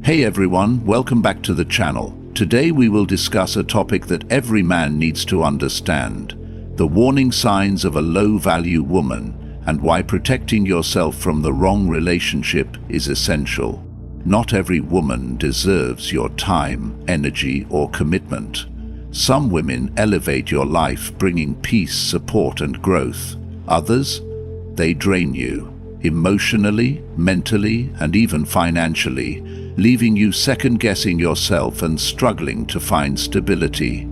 Hey everyone, welcome back to the channel. Today we will discuss a topic that every man needs to understand: the warning signs of a low-value woman and why protecting yourself from the wrong relationship is essential. Not every woman deserves your time, energy, or commitment. Some women elevate your life, bringing peace, support, and growth. Others, they drain you, emotionally, mentally, and even financially, leaving you second-guessing yourself and struggling to find stability.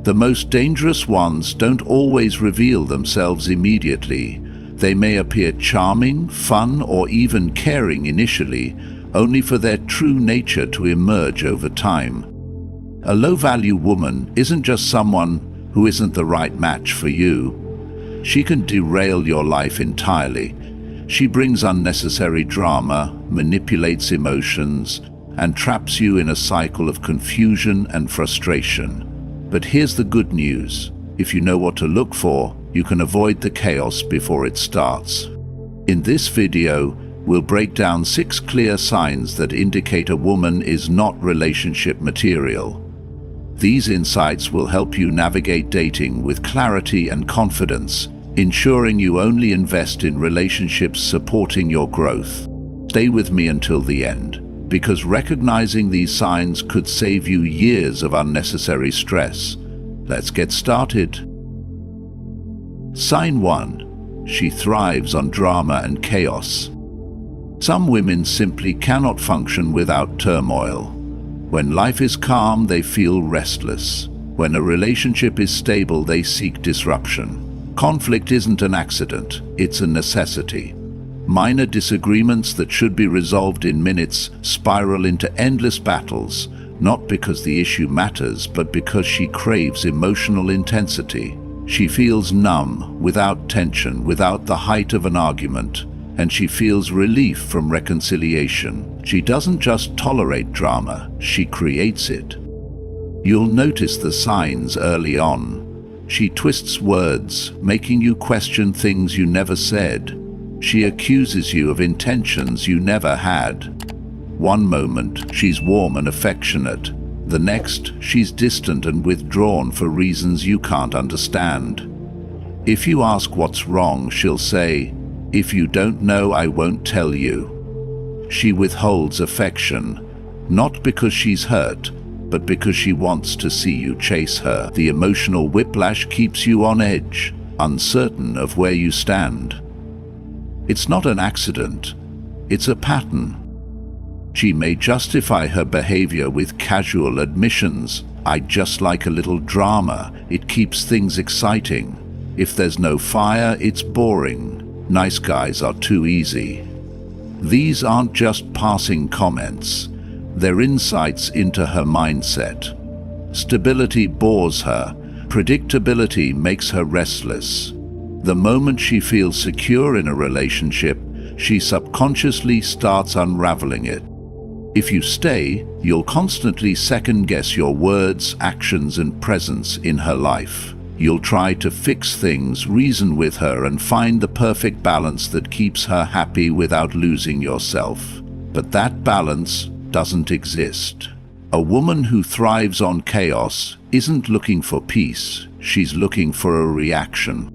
The most dangerous ones don't always reveal themselves immediately. They may appear charming, fun, or even caring initially, only for their true nature to emerge over time. A low-value woman isn't just someone who isn't the right match for you. She can derail your life entirely. She brings unnecessary drama, manipulates emotions, and traps you in a cycle of confusion and frustration. But here's the good news: if you know what to look for, you can avoid the chaos before it starts. In this video, we'll break down 6 clear signs that indicate a woman is not relationship material. These insights will help you navigate dating with clarity and confidence, ensuring you only invest in relationships supporting your growth. Stay with me until the end, because recognizing these signs could save you years of unnecessary stress. Let's get started. Sign 1. She thrives on drama and chaos. Some women simply cannot function without turmoil. When life is calm, they feel restless. When a relationship is stable, they seek disruption. Conflict isn't an accident, it's a necessity. Minor disagreements that should be resolved in minutes spiral into endless battles, not because the issue matters, but because she craves emotional intensity. She feels numb, without tension, without the height of an argument, and she feels relief from reconciliation. She doesn't just tolerate drama, she creates it. You'll notice the signs early on. She twists words, making you question things you never said. She accuses you of intentions you never had. One moment, she's warm and affectionate. The next, she's distant and withdrawn for reasons you can't understand. If you ask what's wrong, she'll say, "If you don't know, I won't tell you." She withholds affection, not because she's hurt, but because she wants to see you chase her. The emotional whiplash keeps you on edge, uncertain of where you stand. It's not an accident, it's a pattern. She may justify her behavior with casual admissions. "I just like a little drama, it keeps things exciting. If there's no fire, it's boring. Nice guys are too easy." These aren't just passing comments. They're insights into her mindset. Stability bores her. Predictability makes her restless. The moment she feels secure in a relationship, she subconsciously starts unraveling it. If you stay, you'll constantly second-guess your words, actions, and presence in her life. You'll try to fix things, reason with her, and find the perfect balance that keeps her happy without losing yourself. But that balance doesn't exist. A woman who thrives on chaos isn't looking for peace, she's looking for a reaction.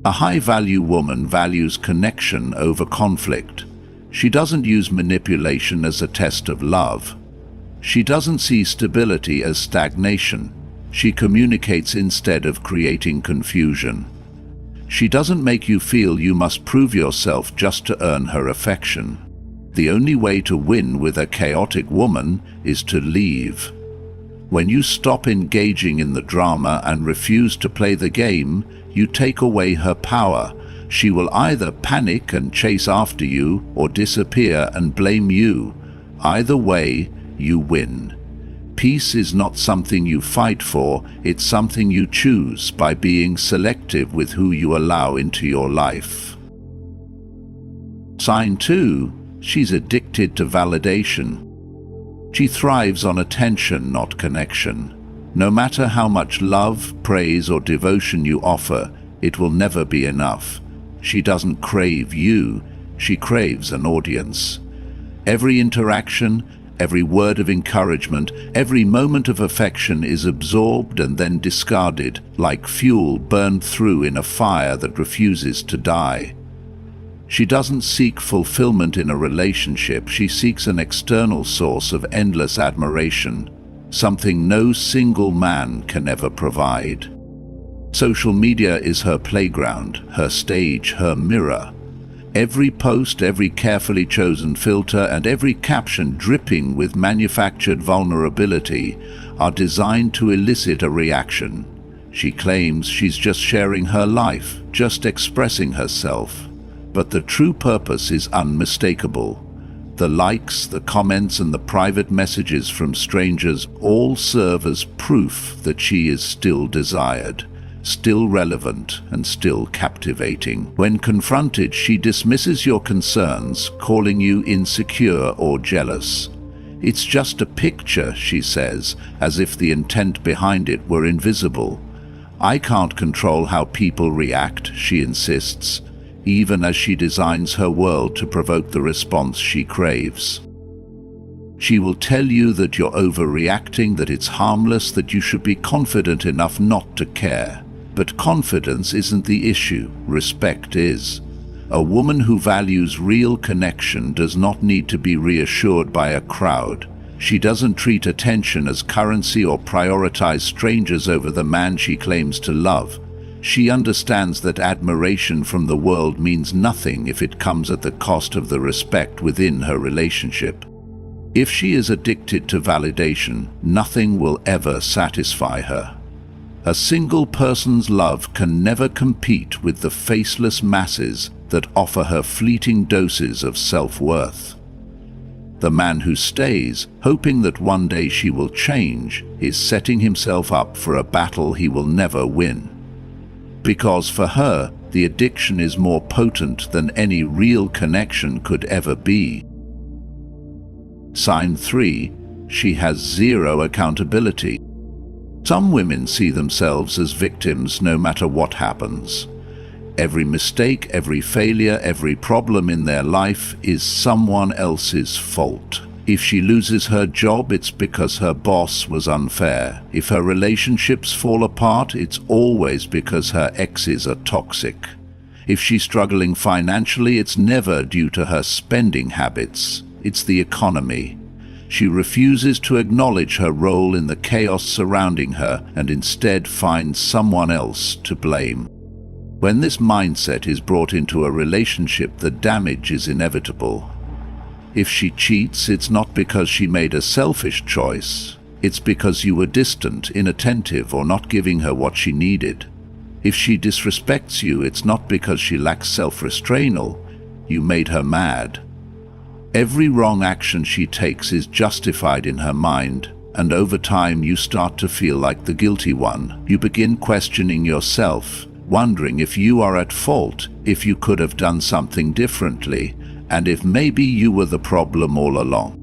A high-value woman values connection over conflict. She doesn't use manipulation as a test of love. She doesn't see stability as stagnation. She communicates instead of creating confusion. She doesn't make you feel you must prove yourself just to earn her affection. The only way to win with a chaotic woman is to leave. When you stop engaging in the drama and refuse to play the game, you take away her power. She will either panic and chase after you or disappear and blame you. Either way, you win. Peace is not something you fight for, it's something you choose by being selective with who you allow into your life. Sign 2. She's addicted to validation. She thrives on attention, not connection. No matter how much love, praise, or devotion you offer, it will never be enough. She doesn't crave you, she craves an audience. Every interaction, Every word of encouragement, every moment of affection is absorbed and then discarded, like fuel burned through in a fire that refuses to die. She doesn't seek fulfillment in a relationship, she seeks an external source of endless admiration, something no single man can ever provide. Social media is her playground, her stage, her mirror. Every post, every carefully chosen filter, and every caption dripping with manufactured vulnerability are designed to elicit a reaction. She claims she's just sharing her life, just expressing herself. But the true purpose is unmistakable. The likes, the comments, and the private messages from strangers all serve as proof that she is still desired, still relevant, and still captivating. When confronted, she dismisses your concerns, calling you insecure or jealous. It's just a picture, she says, as if the intent behind it were invisible. I can't control how people react, she insists, even as she designs her world to provoke the response she craves. She will tell you that you're overreacting, that it's harmless, that you should be confident enough not to care. But confidence isn't the issue, respect is. A woman who values real connection does not need to be reassured by a crowd. She doesn't treat attention as currency or prioritize strangers over the man she claims to love. She understands that admiration from the world means nothing if it comes at the cost of the respect within her relationship. If she is addicted to validation, nothing will ever satisfy her. A single person's love can never compete with the faceless masses that offer her fleeting doses of self-worth. The man who stays, hoping that one day she will change, is setting himself up for a battle he will never win. Because for her, the addiction is more potent than any real connection could ever be. Sign 3. She has zero accountability. Some women see themselves as victims no matter what happens. Every mistake, every failure, every problem in their life is someone else's fault. If she loses her job, it's because her boss was unfair. If her relationships fall apart, it's always because her exes are toxic. If she's struggling financially, it's never due to her spending habits. It's the economy. She refuses to acknowledge her role in the chaos surrounding her and instead finds someone else to blame. When this mindset is brought into a relationship, the damage is inevitable. If she cheats, it's not because she made a selfish choice. It's because you were distant, inattentive, or not giving her what she needed. If she disrespects you, it's not because she lacks self-restraint. You made her mad. Every wrong action she takes is justified in her mind, and over time you start to feel like the guilty one. You begin questioning yourself, wondering if you are at fault, if you could have done something differently, and if maybe you were the problem all along.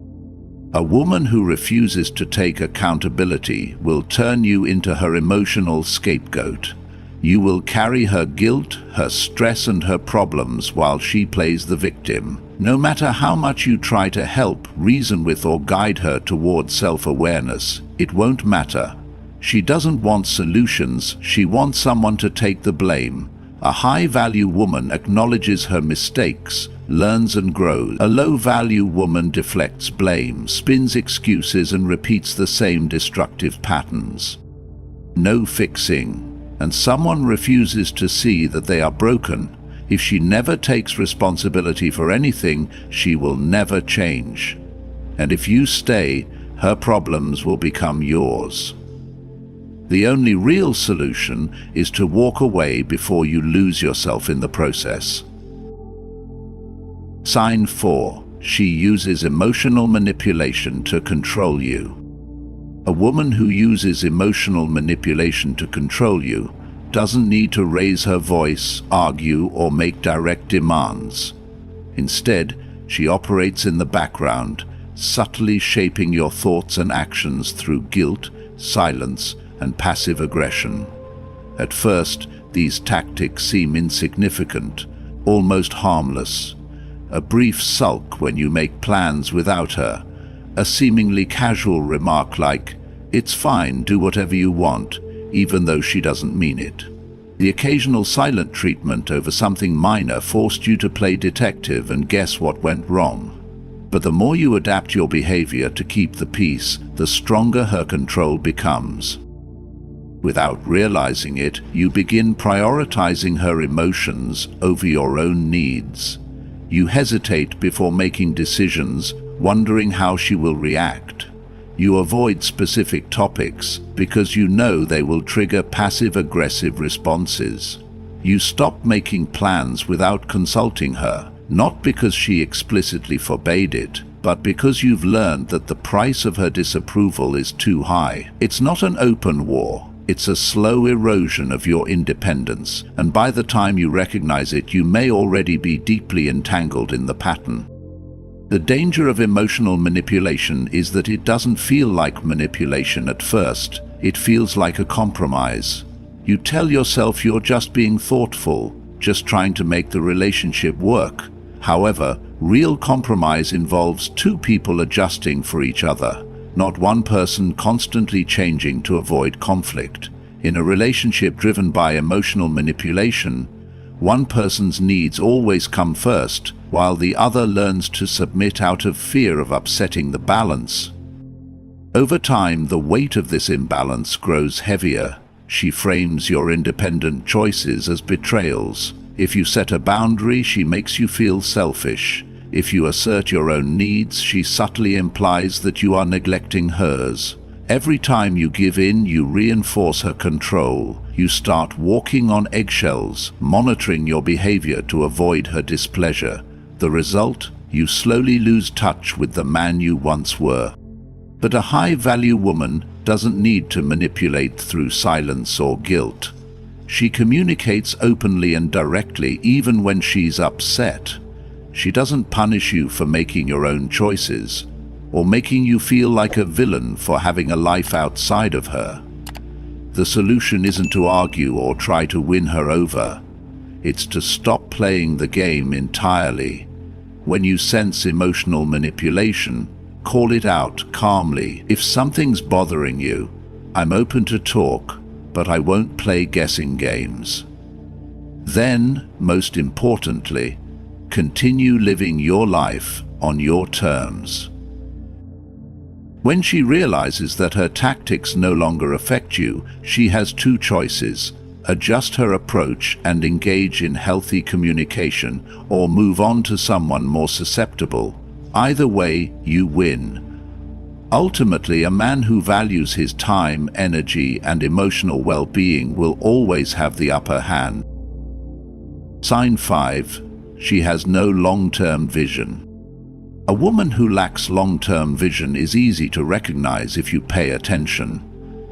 A woman who refuses to take accountability will turn you into her emotional scapegoat. You will carry her guilt, her stress, and her problems while she plays the victim. No matter how much you try to help, reason with, or guide her towards self-awareness, it won't matter. She doesn't want solutions, she wants someone to take the blame. A high-value woman acknowledges her mistakes, learns and grows. A low-value woman deflects blame, spins excuses, and repeats the same destructive patterns. No fixing. And someone refuses to see that they are broken. If she never takes responsibility for anything, she will never change. And if you stay, her problems will become yours. The only real solution is to walk away before you lose yourself in the process. Sign 4. She uses emotional manipulation to control you. A woman who uses emotional manipulation to control you doesn't need to raise her voice, argue, or make direct demands. Instead, she operates in the background, subtly shaping your thoughts and actions through guilt, silence, and passive aggression. At first, these tactics seem insignificant, almost harmless. A brief sulk when you make plans without her, A seemingly casual remark like, "It's fine, do whatever you want," even though she doesn't mean it. The occasional silent treatment over something minor forced you to play detective and guess what went wrong. But the more you adapt your behavior to keep the peace, the stronger her control becomes. Without realizing it, you begin prioritizing her emotions over your own needs. You hesitate before making decisions, wondering how she will react. You avoid specific topics because you know they will trigger passive-aggressive responses. You stop making plans without consulting her, not because she explicitly forbade it, but because you've learned that the price of her disapproval is too high. It's not an open war. It's a slow erosion of your independence, and by the time you recognize it, you may already be deeply entangled in the pattern. The danger of emotional manipulation is that it doesn't feel like manipulation at first. It feels like a compromise. You tell yourself you're just being thoughtful, just trying to make the relationship work. However, real compromise involves two people adjusting for each other, not one person constantly changing to avoid conflict. In a relationship driven by emotional manipulation, one person's needs always come first, while the other learns to submit out of fear of upsetting the balance. Over time, the weight of this imbalance grows heavier. She frames your independent choices as betrayals. If you set a boundary, she makes you feel selfish. If you assert your own needs, she subtly implies that you are neglecting hers. Every time you give in, you reinforce her control. You start walking on eggshells, monitoring your behavior to avoid her displeasure. The result? You slowly lose touch with the man you once were. But a high-value woman doesn't need to manipulate through silence or guilt. She communicates openly and directly, even when she's upset. She doesn't punish you for making your own choices, or making you feel like a villain for having a life outside of her. The solution isn't to argue or try to win her over. It's to stop playing the game entirely. When you sense emotional manipulation, call it out calmly. If something's bothering you, I'm open to talk, but I won't play guessing games. Then, most importantly, continue living your life on your terms. When she realizes that her tactics no longer affect you, she has two choices: adjust her approach and engage in healthy communication, or move on to someone more susceptible. Either way, you win. Ultimately, a man who values his time, energy, and emotional well-being will always have the upper hand. Sign 5. She has no long-term vision. A woman who lacks long-term vision is easy to recognize if you pay attention.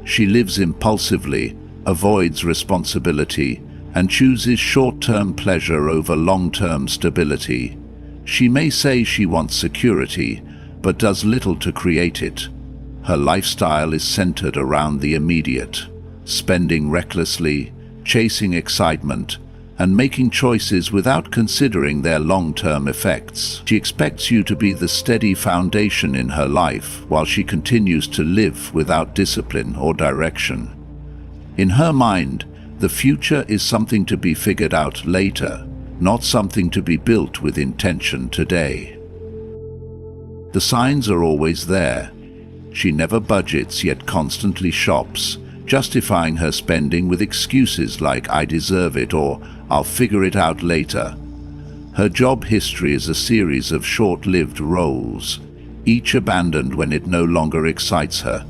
She lives impulsively, avoids responsibility, and chooses short-term pleasure over long-term stability. She may say she wants security, but does little to create it. Her lifestyle is centered around the immediate, spending recklessly, chasing excitement, and making choices without considering their long-term effects. She expects you to be the steady foundation in her life while she continues to live without discipline or direction. In her mind, the future is something to be figured out later, not something to be built with intention today. The signs are always there. She never budgets yet constantly shops, justifying her spending with excuses like "I deserve it" or "I'll figure it out later." Her job history is a series of short-lived roles, each abandoned when it no longer excites her.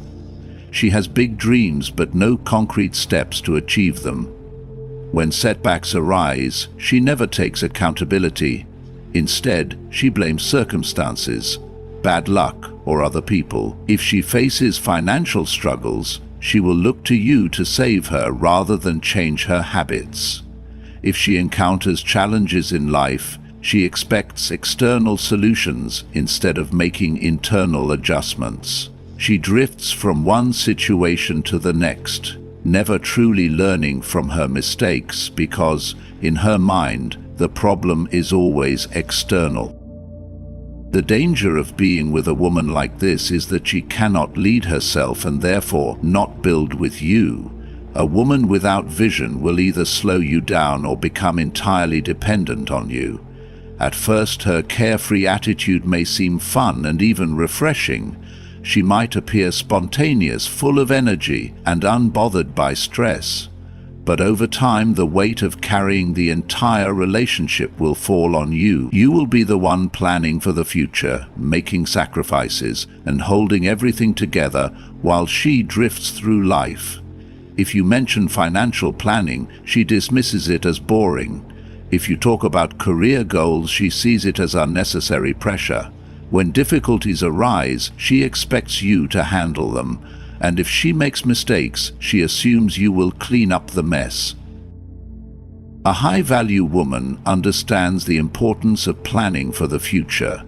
She has big dreams but no concrete steps to achieve them. When setbacks arise, she never takes accountability. Instead, she blames circumstances, bad luck, or other people. If she faces financial struggles, she will look to you to save her rather than change her habits. If she encounters challenges in life, she expects external solutions instead of making internal adjustments. She drifts from one situation to the next, never truly learning from her mistakes because, in her mind, the problem is always external. The danger of being with a woman like this is that she cannot lead herself and therefore not build with you. A woman without vision will either slow you down or become entirely dependent on you. At first, her carefree attitude may seem fun and even refreshing. She might appear spontaneous, full of energy, and unbothered by stress. But over time, the weight of carrying the entire relationship will fall on you. You will be the one planning for the future, making sacrifices, and holding everything together while she drifts through life. If you mention financial planning, she dismisses it as boring. If you talk about career goals, she sees it as unnecessary pressure. When difficulties arise, she expects you to handle them. And if she makes mistakes, she assumes you will clean up the mess. A high-value woman understands the importance of planning for the future.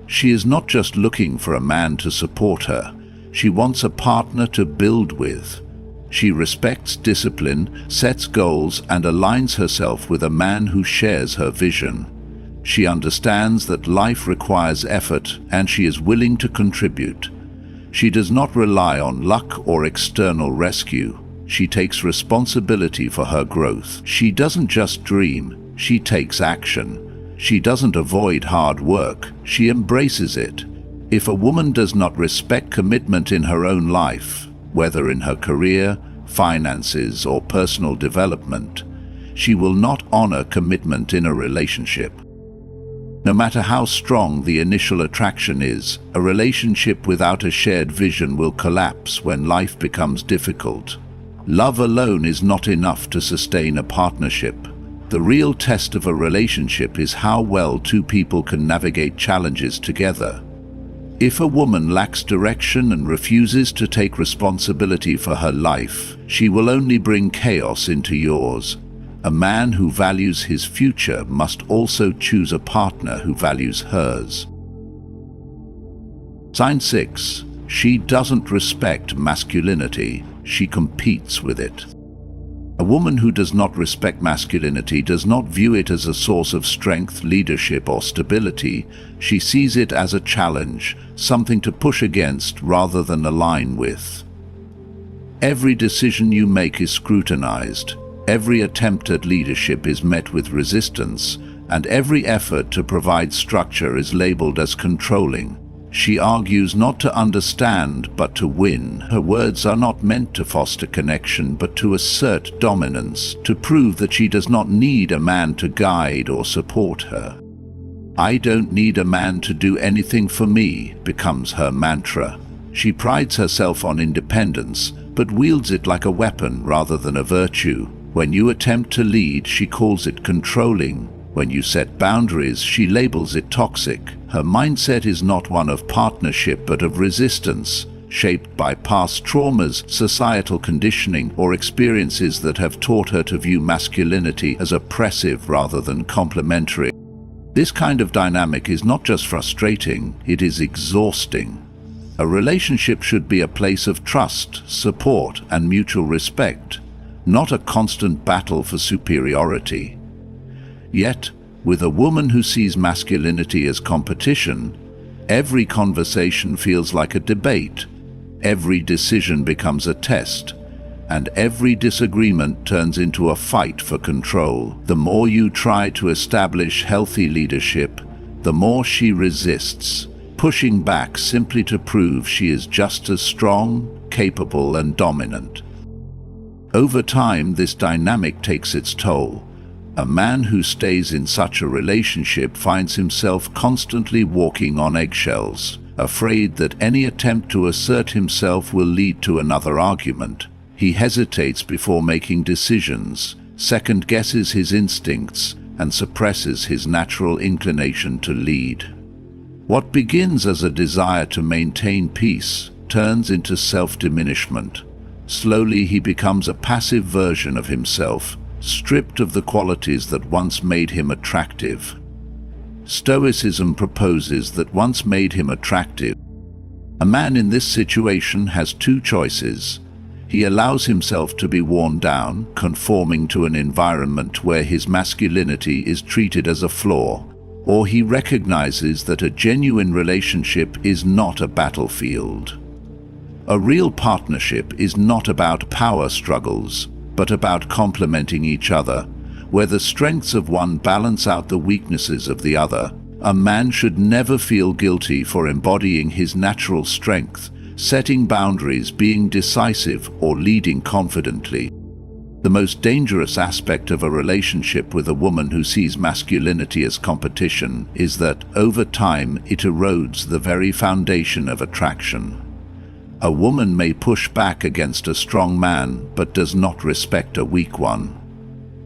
She is not just looking for a man to support her. She wants a partner to build with. She respects discipline, sets goals, and aligns herself with a man who shares her vision. She understands that life requires effort, and she is willing to contribute. She does not rely on luck or external rescue. She takes responsibility for her growth. She doesn't just dream, she takes action. She doesn't avoid hard work, she embraces it. If a woman does not respect commitment in her own life, whether in her career, finances, or personal development, she will not honor commitment in a relationship. No matter how strong the initial attraction is, a relationship without a shared vision will collapse when life becomes difficult. Love alone is not enough to sustain a partnership. The real test of a relationship is how well two people can navigate challenges together. If a woman lacks direction and refuses to take responsibility for her life, she will only bring chaos into yours. A man who values his future must also choose a partner who values hers. Sign 6. She doesn't respect masculinity, she competes with it. A woman who does not respect masculinity does not view it as a source of strength, leadership, or stability. She sees it as a challenge, something to push against rather than align with. Every decision you make is scrutinized. Every attempt at leadership is met with resistance, and every effort to provide structure is labeled as controlling. She argues not to understand, but to win. Her words are not meant to foster connection, but to assert dominance, to prove that she does not need a man to guide or support her. "I don't need a man to do anything for me," becomes her mantra. She prides herself on independence, but wields it like a weapon rather than a virtue. When you attempt to lead, she calls it controlling. When you set boundaries, she labels it toxic. Her mindset is not one of partnership but of resistance, shaped by past traumas, societal conditioning, or experiences that have taught her to view masculinity as oppressive rather than complementary. This kind of dynamic is not just frustrating, it is exhausting. A relationship should be a place of trust, support, and mutual respect, not a constant battle for superiority. Yet, with a woman who sees masculinity as competition, every conversation feels like a debate, every decision becomes a test, and every disagreement turns into a fight for control. The more you try to establish healthy leadership, the more she resists, pushing back simply to prove she is just as strong, capable, and dominant. Over time, this dynamic takes its toll. A man who stays in such a relationship finds himself constantly walking on eggshells, afraid that any attempt to assert himself will lead to another argument. He hesitates before making decisions, second-guesses his instincts, and suppresses his natural inclination to lead. What begins as a desire to maintain peace turns into self-diminishment. Slowly he becomes a passive version of himself, stripped of the qualities that once made him attractive. Stoicism proposes that once made him attractive. A man in this situation has two choices. He allows himself to be worn down, conforming to an environment where his masculinity is treated as a flaw, or he recognizes that a genuine relationship is not a battlefield. A real partnership is not about power struggles, but about complementing each other, where the strengths of one balance out the weaknesses of the other. A man should never feel guilty for embodying his natural strength, setting boundaries, being decisive, or leading confidently. The most dangerous aspect of a relationship with a woman who sees masculinity as competition is that, over time, it erodes the very foundation of attraction. A woman may push back against a strong man, but does not respect a weak one.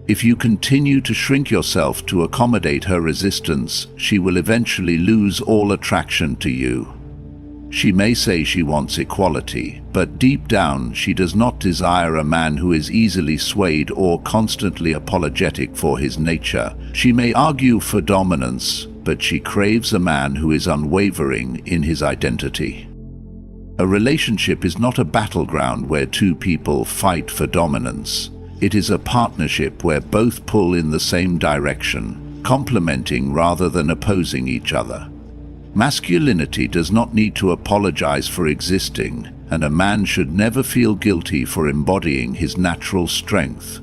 If you continue to shrink yourself to accommodate her resistance, she will eventually lose all attraction to you. She may say she wants equality, but deep down she does not desire a man who is easily swayed or constantly apologetic for his nature. She may argue for dominance, but she craves a man who is unwavering in his identity. A relationship is not a battleground where two people fight for dominance. It is a partnership where both pull in the same direction, complementing rather than opposing each other. Masculinity does not need to apologize for existing, and a man should never feel guilty for embodying his natural strength.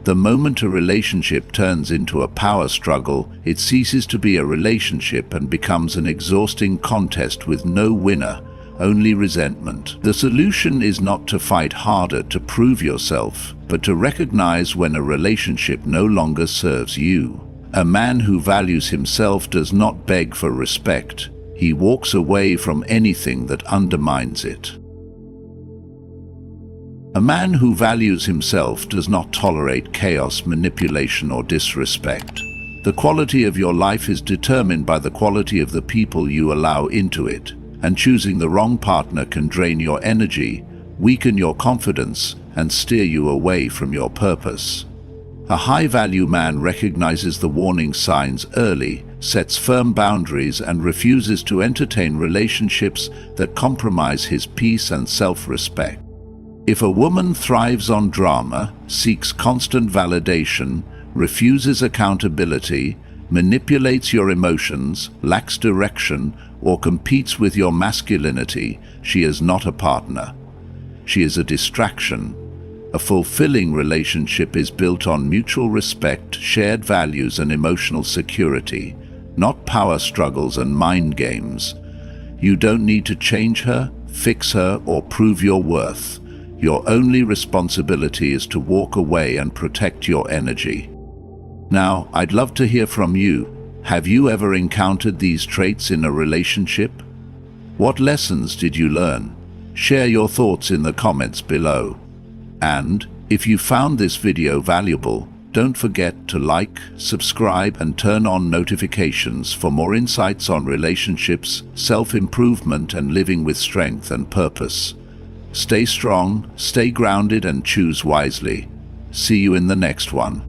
The moment a relationship turns into a power struggle, it ceases to be a relationship and becomes an exhausting contest with no winner, only resentment. The solution is not to fight harder to prove yourself, but to recognize when a relationship no longer serves you. A man who values himself does not beg for respect. He walks away from anything that undermines it. A man who values himself does not tolerate chaos, manipulation, or disrespect. The quality of your life is determined by the quality of the people you allow into it, and choosing the wrong partner can drain your energy, weaken your confidence, and steer you away from your purpose. A high-value man recognizes the warning signs early, sets firm boundaries, and refuses to entertain relationships that compromise his peace and self-respect. If a woman thrives on drama, seeks constant validation, refuses accountability, manipulates your emotions, lacks direction, or competes with your masculinity, she is not a partner. She is a distraction. A fulfilling relationship is built on mutual respect, shared values, and emotional security, not power struggles and mind games. You don't need to change her, fix her, or prove your worth. Your only responsibility is to walk away and protect your energy. Now, I'd love to hear from you. Have you ever encountered these traits in a relationship? What lessons did you learn? Share your thoughts in the comments below. And if you found this video valuable, don't forget to like, subscribe, and turn on notifications for more insights on relationships, self-improvement, and living with strength and purpose. Stay strong, stay grounded, and choose wisely. See you in the next one.